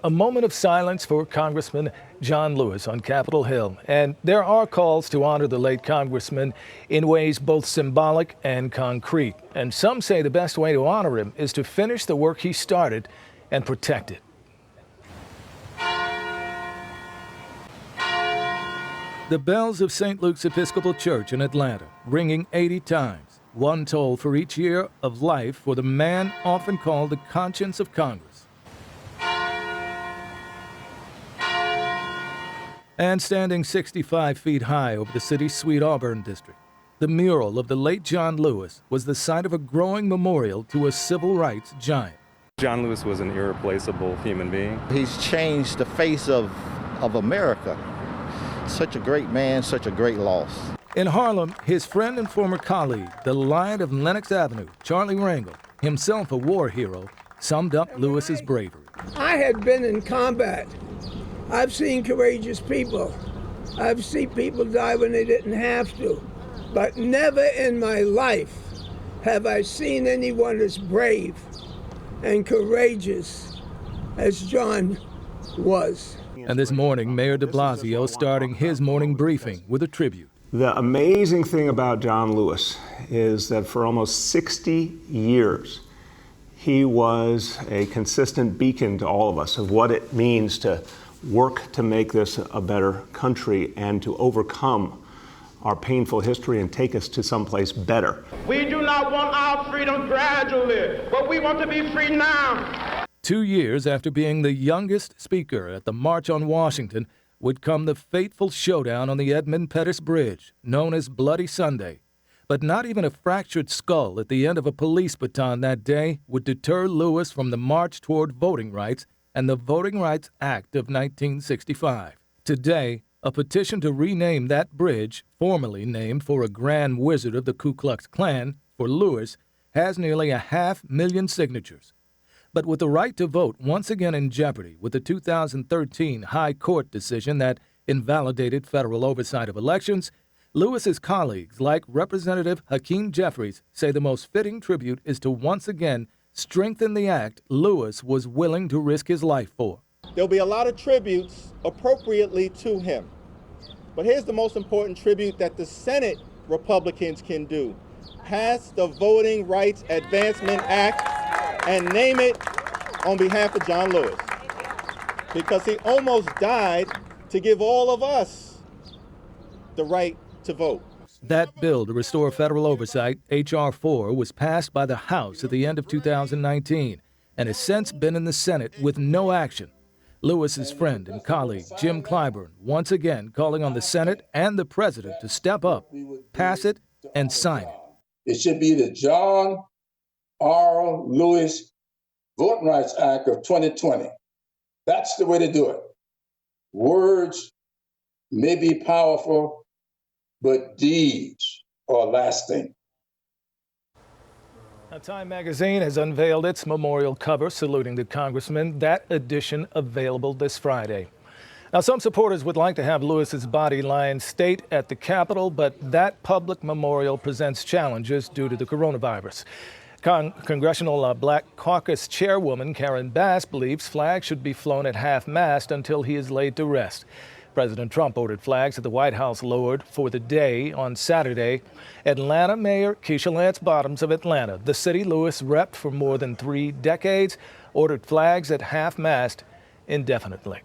A moment of silence for Congressman John Lewis on Capitol Hill. And there are calls to honor the late congressman in ways both symbolic and concrete. And some say the best way to honor him is to finish the work he started and protect it. The bells of St. Luke's Episcopal Church in Atlanta ringing 80 times, one toll for each year of life for the man often called the conscience of Congress. And standing 65 feet high over the city's Sweet Auburn district, the mural of the late John Lewis was the site of a growing memorial to a civil rights giant. John Lewis was an irreplaceable human being. He's changed the face of America. Such a great man, such a great loss. In Harlem, his friend and former colleague, the Lion of Lenox Avenue, Charlie Rangel, himself a war hero, summed up Lewis's bravery. I had been in combat. I've seen courageous people. I've seen people die when they didn't have to. But never in my life have I seen anyone as brave and courageous as John was. And this morning, Mayor de Blasio starting his morning briefing with a tribute. The amazing thing about John Lewis is that for almost 60 years, he was a consistent beacon to all of us of what it means to work to make this a better country and to overcome our painful history and take us to someplace better. We do not want our freedom gradually, but we want to be free now. 2 years after being the youngest speaker at the March on Washington would come the fateful showdown on the Edmund Pettus Bridge, known as Bloody Sunday. But not even a fractured skull at the end of a police baton that day would deter Lewis from the march toward voting rights and the Voting Rights Act of 1965. Today, a petition to rename that bridge, formerly named for a grand wizard of the Ku Klux Klan, for Lewis, has nearly 500,000 signatures. But with the right to vote once again in jeopardy with the 2013 High Court decision that invalidated federal oversight of elections, Lewis's colleagues, like Representative Hakeem Jeffries, say the most fitting tribute is to once again strengthen the act Lewis was willing to risk his life for. There'll be a lot of tributes appropriately to him. But here's the most important tribute that the Senate Republicans can do. Pass the Voting Rights Advancement Act and name it on behalf of John Lewis. Because he almost died to give all of us the right to vote. That bill to restore federal oversight, H.R. 4, was passed by the House at the end of 2019 and has since been in the Senate with no action. Lewis's friend and colleague, Jim Clyburn, once again calling on the Senate and the President to step up, pass it, and sign it. It should be the John R. Lewis Voting Rights Act of 2020. That's the way to do it. Words may be powerful, but deeds are lasting. Now, Time magazine has unveiled its memorial cover saluting the congressman. That edition available this Friday. Now, some supporters would like to have Lewis's body lie in state at the Capitol, but that public memorial presents challenges due to the coronavirus. Congressional Black Caucus Chairwoman Karen Bass believes flags should be flown at half-mast until he is laid to rest. President Trump ordered flags at the White House lowered for the day on Saturday. Atlanta Mayor Keisha Lance Bottoms of Atlanta, the city Lewis repped for more than 3 decades, ordered flags at half-mast indefinitely.